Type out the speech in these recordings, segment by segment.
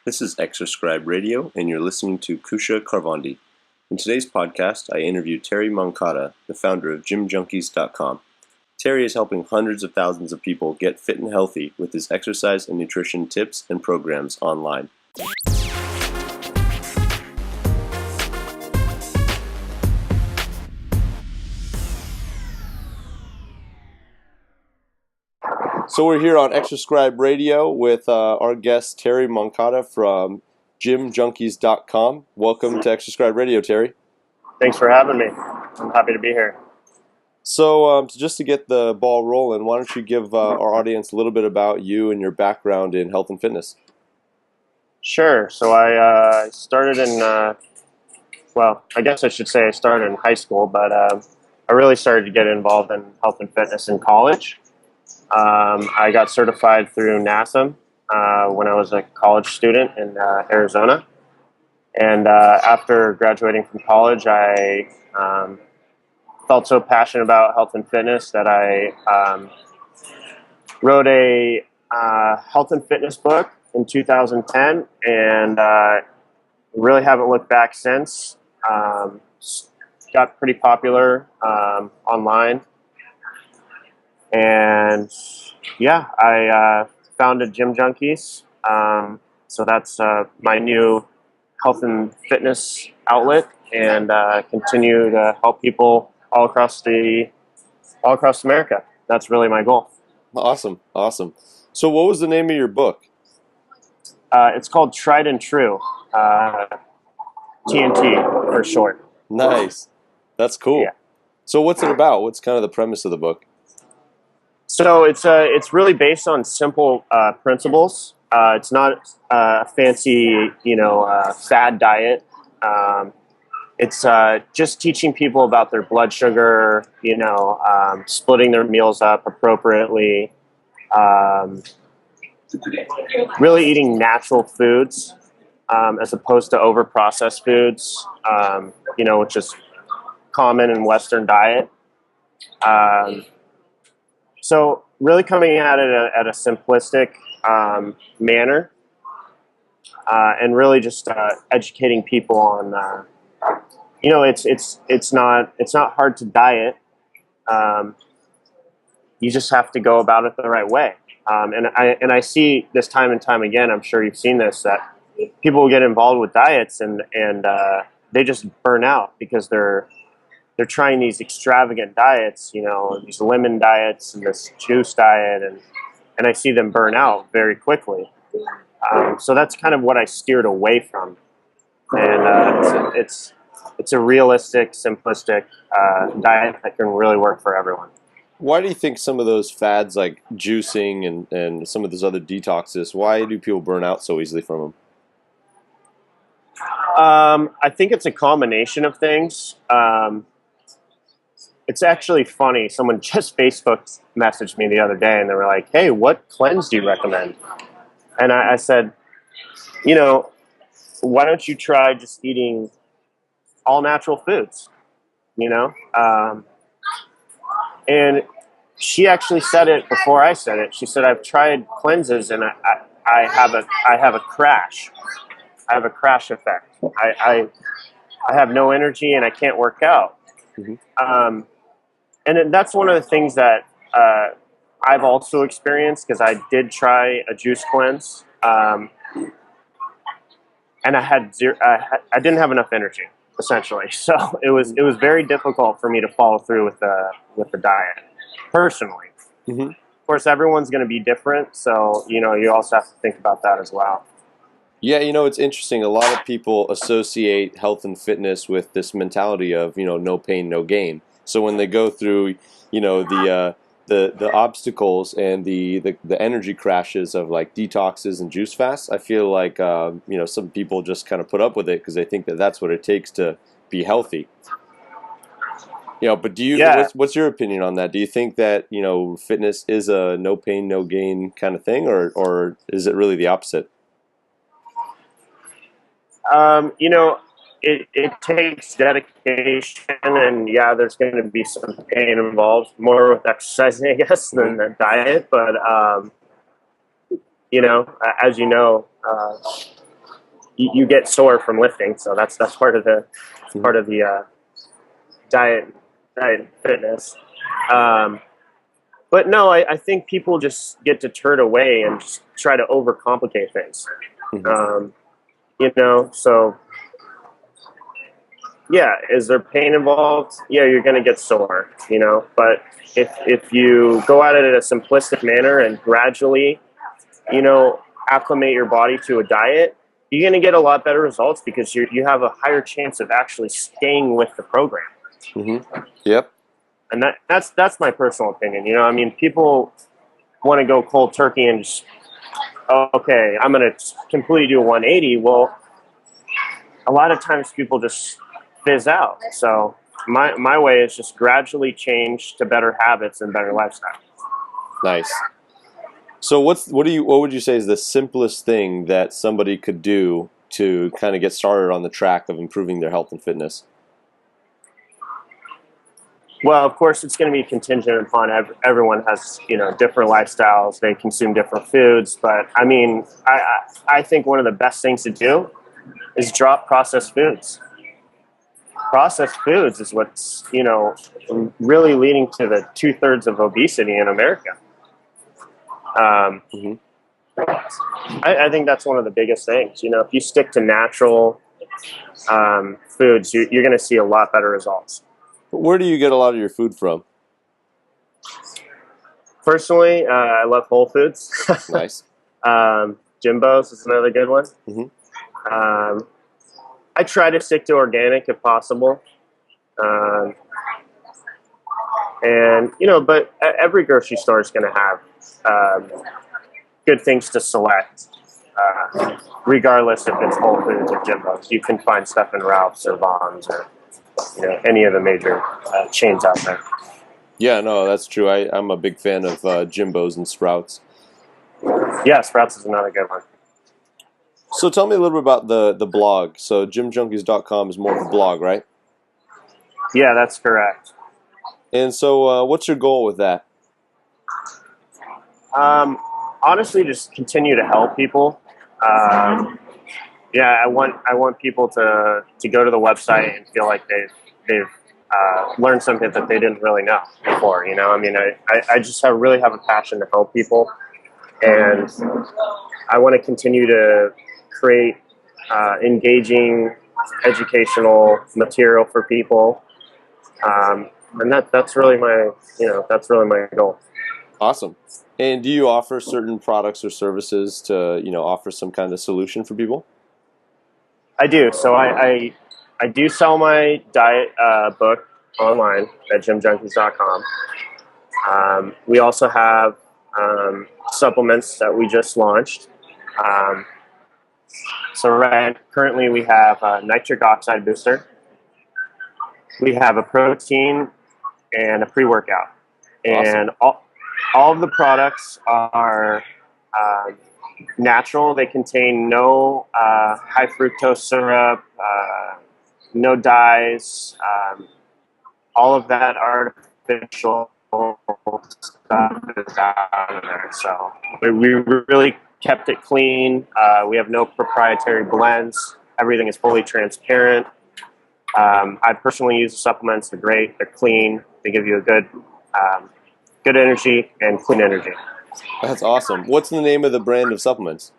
This is Exerscribe Radio, and you're listening to Kusha Karvandi. In today's podcast, I interview Terry Moncada, the founder of GymJunkiescom. Terry is helping hundreds of thousands of people get fit and healthy with his exercise and nutrition tips and programs online. So we're here on Exerscribe Radio with our guest Terry Moncada from GymJunkiescom. Welcome to Exerscribe Radio, Terry. Thanks for having me. I'm happy to be here. So just to get the ball rolling, why don't you give our audience a little bit about you and your background in health and fitness? Sure. So I started in, I guess I should say I started in high school, but I really started to get involved in health and fitness in college. I got certified through NASM when I was a college student in Arizona. And after graduating from college, I felt so passionate about health and fitness that I wrote a health and fitness book in 2010, and really haven't looked back since. Got pretty popular online. And yeah, I founded Gym Junkies. So that's my new health and fitness outlet, and continue to help people all across America. That's really my goal. Awesome. So what was the name of your book? It's called Tried and True, TNT for short. Nice. That's cool. Yeah. So what's it about? What's kind of the premise of the book? So it's really based on simple principles. It's not a fancy, fad diet. It's just teaching people about their blood sugar, splitting their meals up appropriately, really eating natural foods as opposed to over-processed foods, which is common in Western diet. So really coming at it at a simplistic manner, and really just educating people on, it's not hard to diet. You just have to go about it the right way. And I see this time and time again. I'm sure you've seen this, that people will get involved with diets and they just burn out because they're trying these extravagant diets, these lemon diets and this juice diet, and I see them burn out very quickly. So that's kind of what I steered away from. And it's a realistic, simplistic diet that can really work for everyone. Why do you think some of those fads like juicing and some of those other detoxes, why do people burn out so easily from them? I think it's a combination of things. It's actually funny. Someone just Facebook messaged me the other day, and they were like, "Hey, what cleanse do you recommend?" And I said, why don't you try just eating all natural foods, And she actually said it before I said it. She said, "I've tried cleanses, and I have a crash. I have a crash effect. I have no energy, and I can't work out." Mm-hmm. And that's one of the things that I've also experienced, because I did try a juice cleanse, and I didn't have enough energy, essentially. So it was very difficult for me to follow through with the diet, personally. Mm-hmm. Of course, everyone's going to be different, so you also have to think about that as well. Yeah, it's interesting. A lot of people associate health and fitness with this mentality of no pain, no gain. So when they go through, the obstacles and the energy crashes of like detoxes and juice fasts, I feel like some people just kind of put up with it because they think that that's what it takes to be healthy. But do you? Yeah. What's your opinion on that? Do you think that fitness is a no pain, no gain kind of thing, or is it really the opposite? It takes dedication, and yeah, there's going to be some pain involved, more with exercising, I guess, than the diet. But as you get sore from lifting. So that's part of the diet and fitness. But no, I think people just get deterred away and just try to overcomplicate things. You know, so yeah, is there pain involved? Yeah, you're going to get sore, you know, but if you go at it in a simplistic manner and gradually, you know, acclimate your body to a diet, you're going to get a lot better results because you have a higher chance of actually staying with the program. Yep. And that's my personal opinion. You know, I mean, people want to go cold turkey and just, oh, okay, I'm going to completely do a 180. Well, a lot of times people just fizz out. So my way is just gradually change to better habits and better lifestyle. Nice. So what would you say is the simplest thing that somebody could do to kind of get started on the track of improving their health and fitness? Well, of course, it's going to be contingent upon everyone has, you know, different lifestyles. They consume different foods. But, I mean, I think one of the best things to do is drop processed foods. Processed foods is what's, you know, really leading to the 2/3 of obesity in America. I think that's one of the biggest things. You know, if you stick to natural foods, you're going to see a lot better results. Where do you get a lot of your food from? Personally, I love Whole Foods. Nice. Jimbo's is another good one. I try to stick to organic if possible. And, you know, but every grocery store is going to have good things to select, regardless if it's Whole Foods or Jimbo's. You can find stuff in Ralph's or Vons or, you know, any of the major chains out there. Yeah, no, that's true. I'm a big fan of Jimbo's and Sprouts. Yeah, Sprouts is another good one. So tell me a little bit about the blog. So GymJunkies.com is more of a blog, right? Yeah, that's correct. And so what's your goal with that? Honestly, just continue to help people. Yeah, I want people to go to the website and feel like they've learned something that they didn't really know before. You know, I mean, I just really have a passion to help people, and I want to continue to create engaging educational material for people, and that's really my goal. Awesome. And do you offer certain products or services to, you know, offer some kind of solution for people? I do. So I do sell my diet book online at GymJunkies.com. We also have supplements that we just launched. So currently we have a nitric oxide booster. We have a protein and a pre-workout. And Awesome. all of the products are natural. They contain no high fructose syrup, no dyes, all of that artificial stuff is out of there. So we really kept it clean. We have no proprietary blends. Everything is fully transparent. I personally use the supplements. They're great. They're clean. They give you a good energy and clean energy. That's awesome. What's the name of the brand of supplements?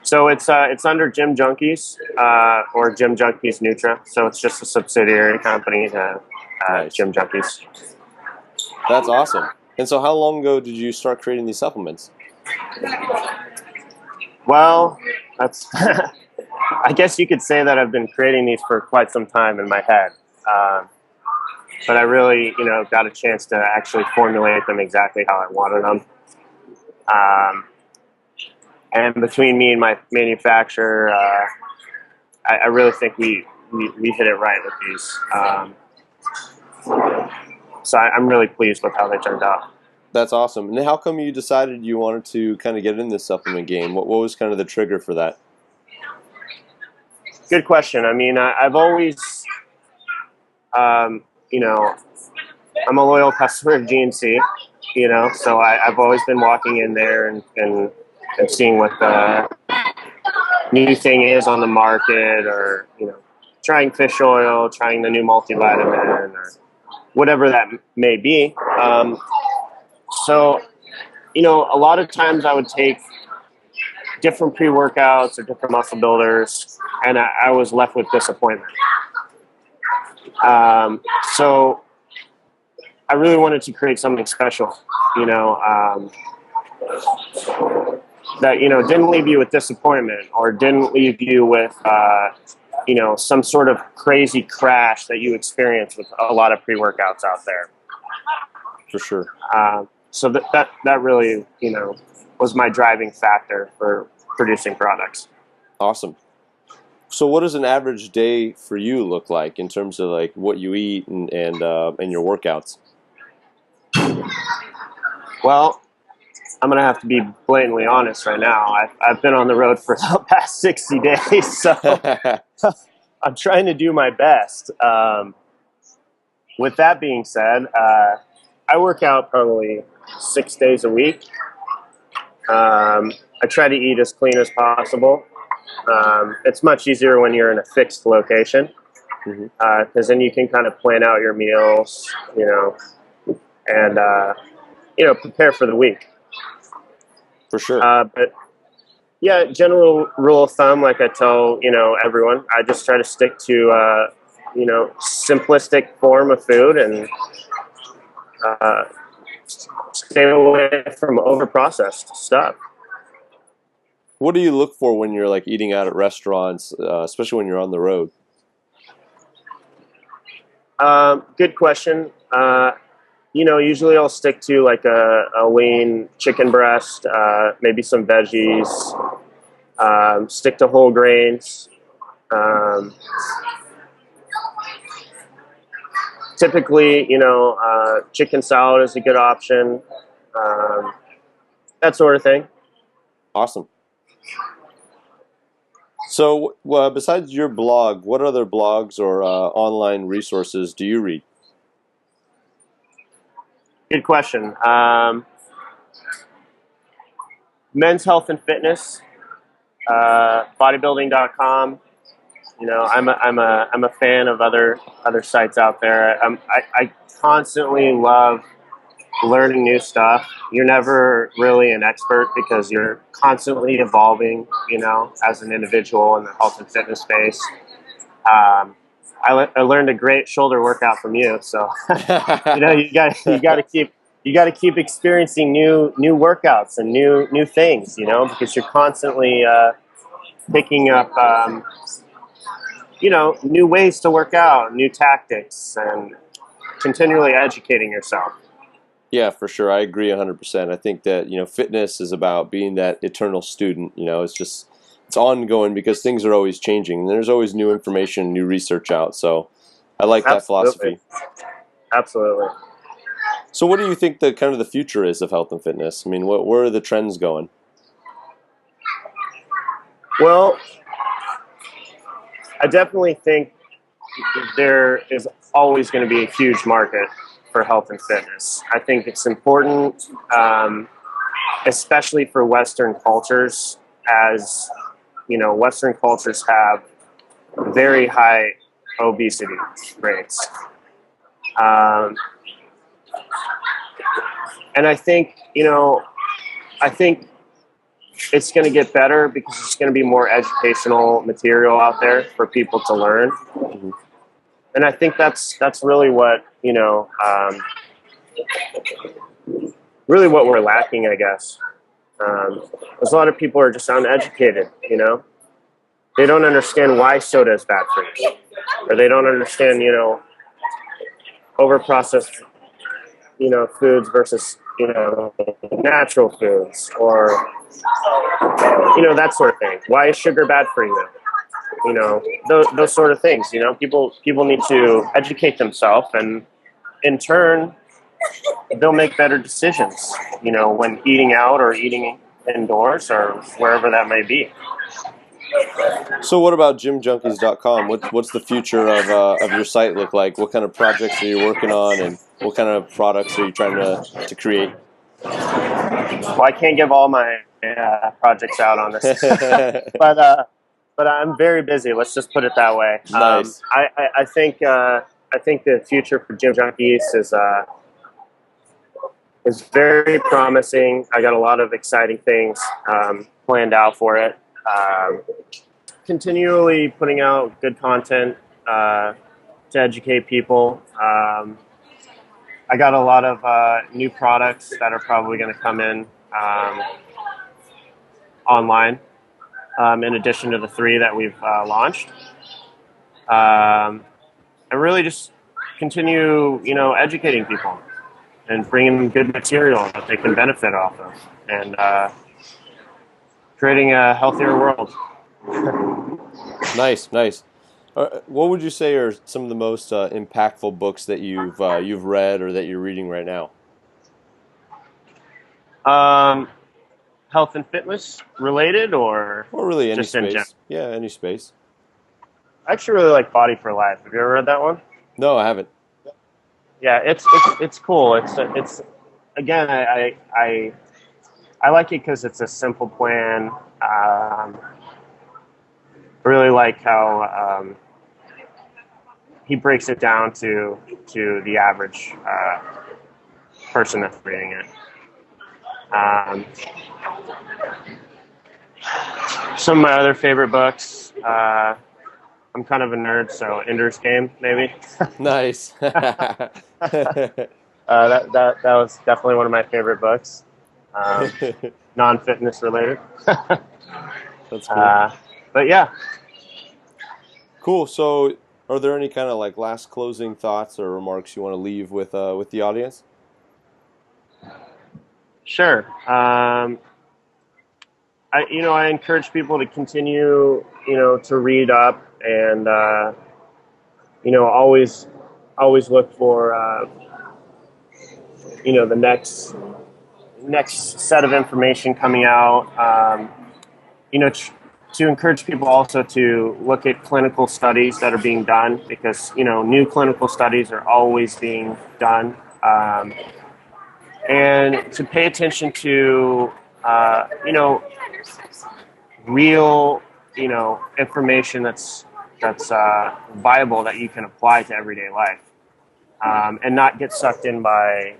So it's under Gym Junkies or Gym Junkies Nutra. So it's just a subsidiary company to Nice. Gym Junkies. That's awesome. And so how long ago did you start creating these supplements? Well, that's I guess you could say that I've been creating these for quite some time in my head. But I really, you know, got a chance to actually formulate them exactly how I wanted them. And between me and my manufacturer, I really think we hit it right with these. So I'm really pleased with how they turned out. That's awesome. And how come you decided you wanted to kind of get in this supplement game? What was kind of the trigger for that? Good question. I mean, I've always, you know, I'm a loyal customer of GNC, you know, so I've always been walking in there and seeing what new thing is on the market, or trying fish oil, trying the new multivitamin, or whatever that may be. So a lot of times I would take different pre-workouts or different muscle builders, and I was left with disappointment. So I really wanted to create something special, that didn't leave you with disappointment, or didn't leave you with some sort of crazy crash that you experience with a lot of pre-workouts out there. For sure. So that really was my driving factor for producing products. Awesome. So what does an average day for you look like in terms of like what you eat and your workouts? Well, I'm going to have to be blatantly honest right now. I've been on the road for the past 60 days, so I'm trying to do my best. With that being said, I work out probably 6 days a week. I try to eat as clean as possible. It's much easier when you're in a fixed location, because then you can kind of plan out your meals, and prepare for the week. For sure. But yeah, general rule of thumb, like I tell everyone, I just try to stick to simplistic form of food, and stay away from over-processed stuff. What do you look for when you're like eating out at restaurants, especially when you're on the road? Good question. Usually I'll stick to like a lean chicken breast, maybe some veggies, stick to whole grains. Typically, chicken salad is a good option, that sort of thing. Awesome. So besides your blog, what other blogs or online resources do you read? Good question. Men's Health and Fitness, bodybuilding.com. I'm a fan of other sites out there. I constantly love learning new stuff. You're never really an expert because you're constantly evolving, as an individual in the health and fitness space. I learned a great shoulder workout from you, so you got to keep experiencing new workouts and new things, because you're constantly picking up new ways to work out, new tactics, and continually educating yourself. Yeah, for sure. I agree 100%. I think that, fitness is about being that eternal student. It's ongoing because things are always changing. And there's always new information, new research out. So I like that philosophy. Absolutely. So what do you think the future is of health and fitness? I mean, where are the trends going? Well, I definitely think there is always going to be a huge market for health and fitness. I think it's important, especially for Western cultures, as Western cultures have very high obesity rates. And I think it's going to get better because there's going to be more educational material out there for people to learn. Mm-hmm. And I think that's really what, really what we're lacking, I guess. There's a lot of people are just uneducated, They don't understand why soda is bad for you. Or they don't understand, over-processed, foods versus, natural foods, or, that sort of thing. Why is sugar bad for you? Those sort of things, people need to educate themselves, and in turn, they'll make better decisions, when eating out or eating indoors or wherever that may be. So what about GymJunkies.com? What's the future of your site look like? What kind of projects are you working on, and what kind of products are you trying to create? Well, I can't give all my projects out on this, but but I'm very busy. Let's just put it that way. Nice. I think the future for Gym Junkies is very promising. I got a lot of exciting things planned out for it. Continually putting out good content to educate people. I got a lot of new products that are probably going to come in online, in addition to the 3 that we've launched. And really just continue, educating people and bringing them good material that they can benefit off of, and creating a healthier world. Nice, nice. What would you say are some of the most impactful books that you've read or that you're reading right now? Health and fitness related, or Or really any just in general? space? Yeah, any space. I actually really like Body for Life. Have you ever read that one? No, I haven't. Yeah, it's cool. It's again, I like it because it's a simple plan. I really like how he breaks it down to the average person that's reading it. Some of my other favorite books. I'm kind of a nerd, so Ender's Game, maybe. Nice. That was definitely one of my favorite books. Non-fitness related. That's cool. But yeah. Cool. So, are there any kind of like last closing thoughts or remarks you want to leave with the audience? Sure. I encourage people to continue, to read up, and always look for the next set of information coming out. To encourage people also to look at clinical studies that are being done, because new clinical studies are always being done, and to pay attention to real information that's viable, that you can apply to everyday life, and not get sucked in by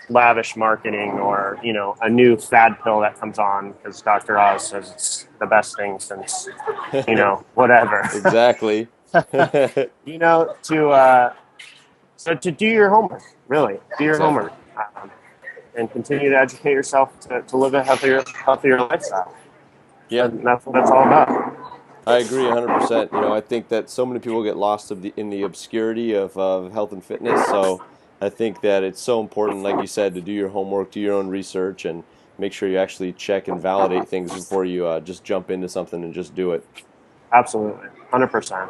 lavish marketing, or a new fad pill that comes on because Dr. Oz says it's the best thing since whatever. Exactly. To do your homework, really do your Exactly. homework, and continue to educate yourself to live a healthier lifestyle. Yeah. And that's what it's all about. I agree 100%. I think that so many people get lost in the obscurity of health and fitness. So I think that it's so important, like you said, to do your homework, do your own research, and make sure you actually check and validate things before you just jump into something and just do it. Absolutely, 100%.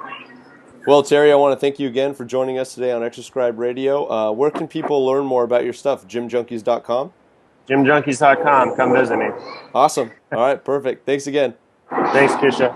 Well, Terry, I want to thank you again for joining us today on Exerscribe Radio. Where can people learn more about your stuff? GymJunkies.com? GymJunkies.com. Come visit me. Awesome. All right, perfect. Thanks again. Thanks, Kusha.